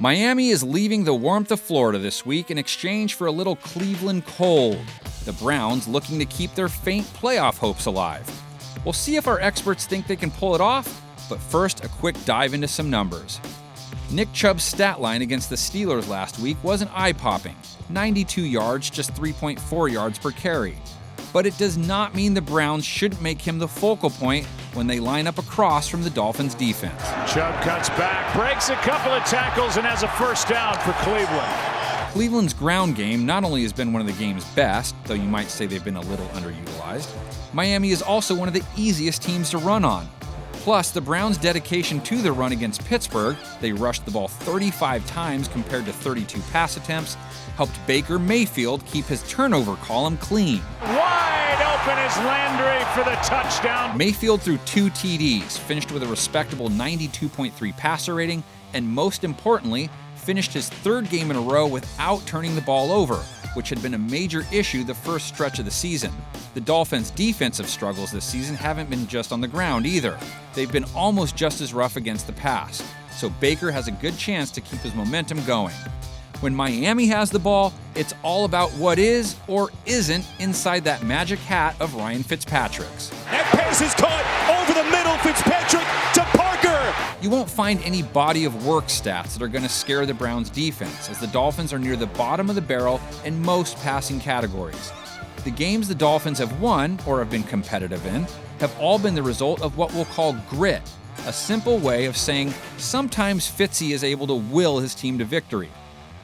Miami is leaving the warmth of Florida this week in exchange for a little Cleveland cold. The Browns looking to keep their faint playoff hopes alive. We'll see if our experts think they can pull it off, but first a quick dive into some numbers. Nick Chubb's stat line against the Steelers last week wasn't eye-popping, 92 yards, just 3.4 yards per carry. But it does not mean the Browns shouldn't make him the focal point when they line up across from the Dolphins defense. Chubb cuts back, breaks a couple of tackles, and has a first down for Cleveland. Cleveland's ground game not only has been one of the game's best, though you might say they've been a little underutilized, Miami is also one of the easiest teams to run on. Plus, the Browns' dedication to the run against Pittsburgh, they rushed the ball 35 times compared to 32 pass attempts, helped Baker Mayfield keep his turnover column clean. Wide open is Landry for the touchdown. Mayfield threw 2 TDs, finished with a respectable 92.3 passer rating, and most importantly, finished his third game in a row without turning the ball over, which had been a major issue the first stretch of the season. The Dolphins' defensive struggles this season haven't been just on the ground either. They've been almost just as rough against the pass, so Baker has a good chance to keep his momentum going. When Miami has the ball, it's all about what is or isn't inside that magic hat of Ryan Fitzpatrick's. That pass is caught over the middle, Fitzpatrick to Parker. You won't find any body of work stats that are going to scare the Browns' defense, as the Dolphins are near the bottom of the barrel in most passing categories. The games the Dolphins have won, or have been competitive in, have all been the result of what we'll call grit, a simple way of saying sometimes Fitzy is able to will his team to victory.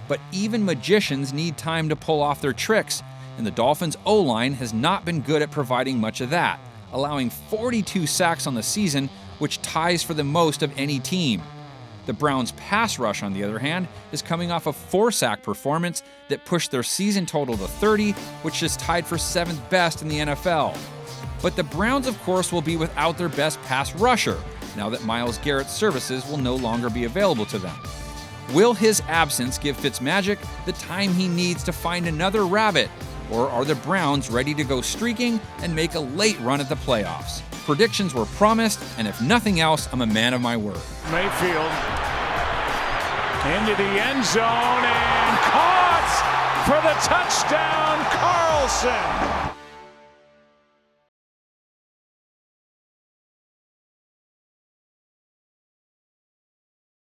But even magicians need time to pull off their tricks, and the Dolphins' O-line has not been good at providing much of that, allowing 42 sacks on the season, which ties for the most of any team. The Browns' pass rush, on the other hand, is coming off a 4-sack performance that pushed their season total to 30, which is tied for 7th best in the NFL. But the Browns, of course, will be without their best pass rusher, now that Myles Garrett's services will no longer be available to them. Will his absence give Fitzmagic the time he needs to find another rabbit? Or are the Browns ready to go streaking and make a late run at the playoffs? Predictions were promised, and if nothing else, I'm a man of my word. Mayfield into the end zone and caught for the touchdown, Carlson.